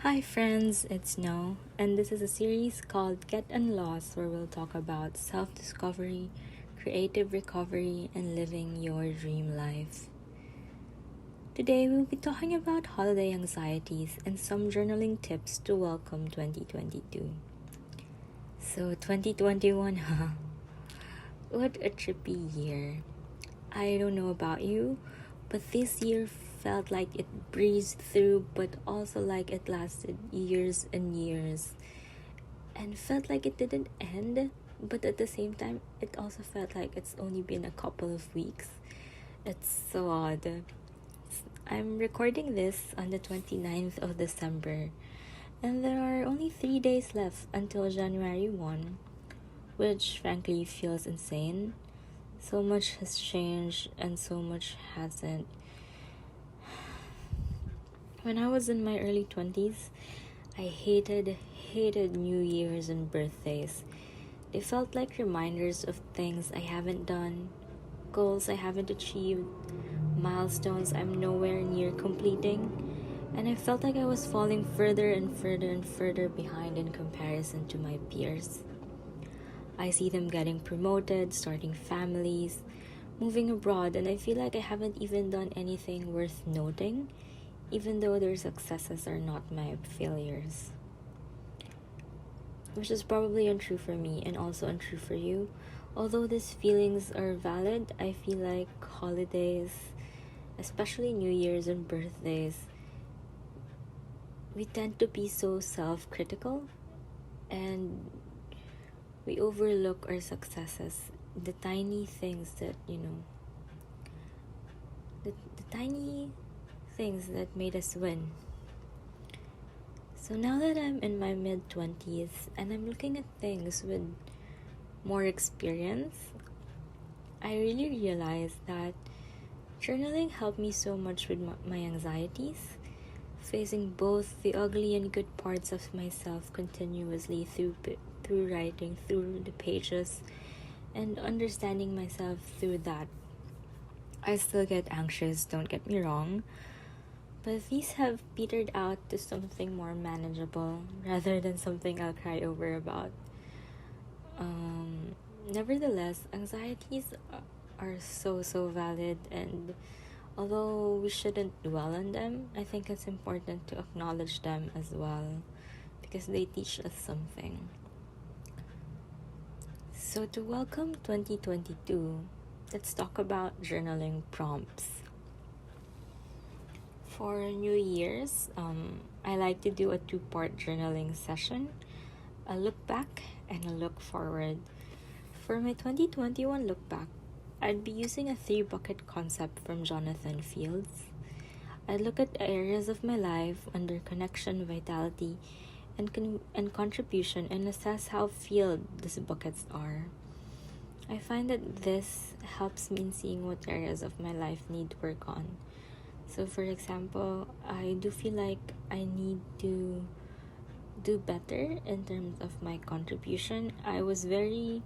Hi, friends, it's No, and this is a series called Get Unlost, where we'll talk about self discovery, creative recovery, and living your dream life. Today, we'll be talking about holiday anxieties and some journaling tips to welcome 2022. So, 2021, huh? What a trippy year. I don't know about you, but this year felt like it breezed through, but also like it lasted years and years. And felt like it didn't end, but at the same time, it also felt like it's only been a couple of weeks. It's so odd. I'm recording this on the 29th of December, and there are only 3 days left until January 1, which frankly feels insane. So much has changed and so much hasn't. When I was in my early 20s, I hated New Year's and birthdays. They felt like reminders of things I haven't done, goals I haven't achieved, milestones I'm nowhere near completing, and I felt like I was falling further and further and further behind in comparison to my peers. I see them getting promoted, starting families, moving abroad, and I feel like I haven't even done anything worth noting, even though their successes are not my failures. Which is probably untrue for me and also untrue for you. Although these feelings are valid, I feel like holidays, especially New Year's and birthdays, we tend to be so self-critical and we overlook our successes, the tiny things that, the tiny things that made us win. So now that I'm in my mid-20s and I'm looking at things with more experience, I really realized that journaling helped me so much with my anxieties, facing both the ugly and good parts of myself continuously through writing, through the pages, and understanding myself through that. I still get anxious, don't get me wrong, but these have petered out to something more manageable rather than something I'll cry over about. Nevertheless, anxieties are so valid, and although we shouldn't dwell on them, I think it's important to acknowledge them as well because they teach us something. So to welcome 2022, let's talk about journaling prompts. For New Year's, I like to do a 2-part journaling session, a look back and a look forward. For my 2021 look back, I'd be using a 3-bucket concept from Jonathan Fields. I'd look at areas of my life under connection, vitality, and contribution and assess how filled these buckets are. I find that this helps me in seeing what areas of my life need work on. So for example, I do feel like I need to do better in terms of my contribution. I was very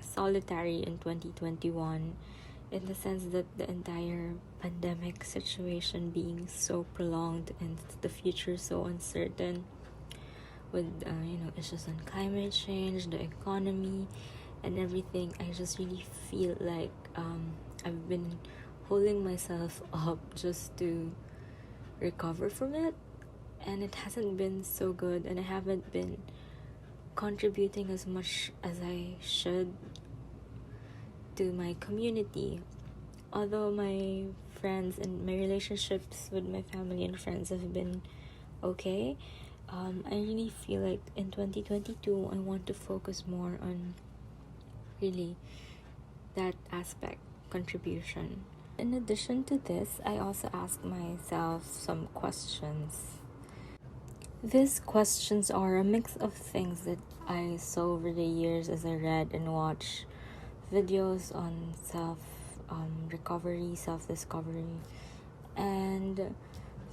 solitary in 2021 in the sense that the entire pandemic situation being so prolonged and the future so uncertain with issues on climate change, the economy, and everything. I just really feel like I've been holding myself up just to recover from it, and it hasn't been so good, and I haven't been contributing as much as I should to my community. Although my friends and my relationships with my family and friends have been okay, I really feel like in 2022 I want to focus more on really that aspect, contribution. In addition to this, I also ask myself some questions. These questions are a mix of things that I saw over the years as I read and watched videos on recovery, self-discovery, and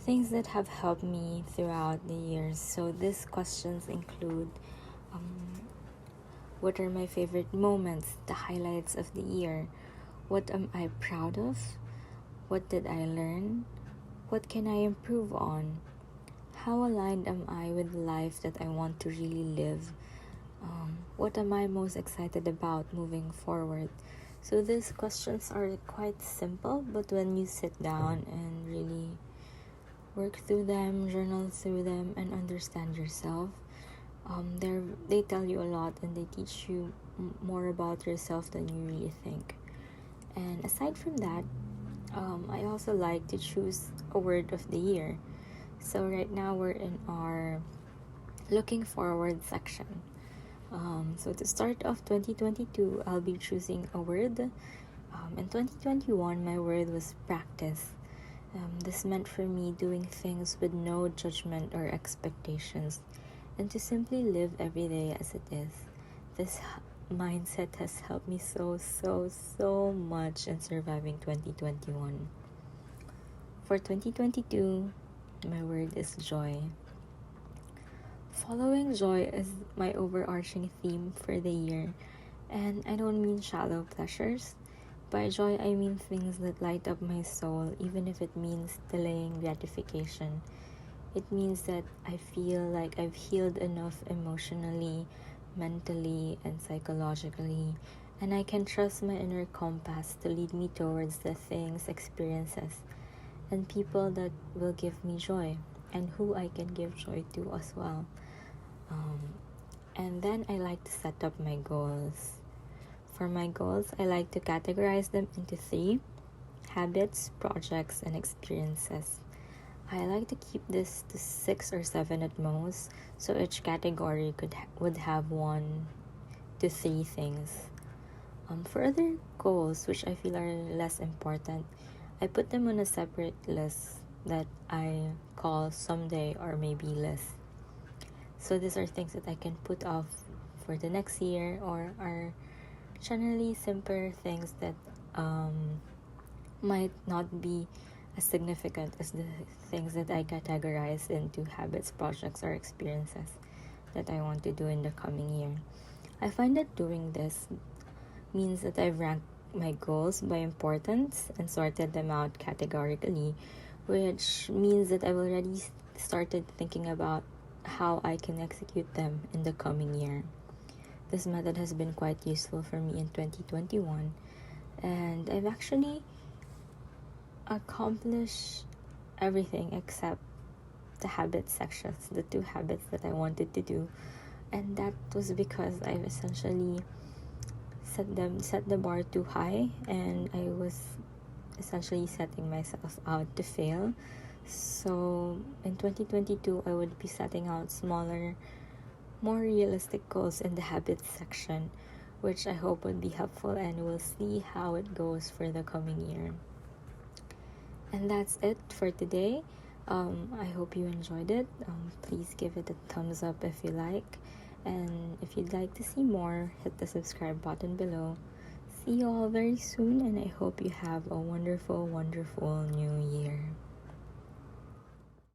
things that have helped me throughout the years. So these questions include what are my favorite moments, the highlights of the year? What am I proud of? What did I learn? What can I improve on? How aligned am I with the life that I want to really live? What am I most excited about moving forward? So these questions are quite simple, but when you sit down and really work through them, journal through them, and understand yourself, they tell you a lot and they teach you more about yourself than you really think. And aside from that, I also like to choose a word of the year. So right now we're in our looking forward section. So to start off 2022, I'll be choosing a word. In 2021, my word was practice. This meant for me doing things with no judgment or expectations and to simply live every day as it is. This mindset has helped me so much in surviving 2021. For 2022, my word is joy. Following joy is my overarching theme for the year, and I don't mean shallow pleasures. By joy, I mean things that light up my soul, even if it means delaying gratification. It means that I feel like I've healed enough emotionally, mentally, and psychologically, and I can trust my inner compass to lead me towards the things, experiences, and people that will give me joy, and who I can give joy to as well. And then I like to set up my goals. For my goals, I like to categorize them into 3: habits, projects, and experiences. I like to keep this to 6 or 7 at most, so each category would have 1 to 3 things. For other goals, which I feel are less important, I put them on a separate list that I call someday or maybe list. So these are things that I can put off for the next year, or are generally simpler things that might not be as significant as the things that I categorize into habits, projects, or experiences that I want to do in the coming year. I find that doing this means that I've ranked my goals by importance and sorted them out categorically, which means that I've already started thinking about how I can execute them in the coming year. This method has been quite useful for me in 2021, and I've actually accomplished everything except the habit sections, the 2 habits that I wanted to do, and that was because I've essentially set the bar too high, and I was essentially setting myself out to fail. So in 2022, I would be setting out smaller, more realistic goals in the habits section, which I hope would be helpful, and we'll see how it goes for the coming year. And that's it for today. I hope you enjoyed it. Please give it a thumbs up if you like, and if you'd like to see more, hit the subscribe button below. See you all very soon, and I hope you have a wonderful new year.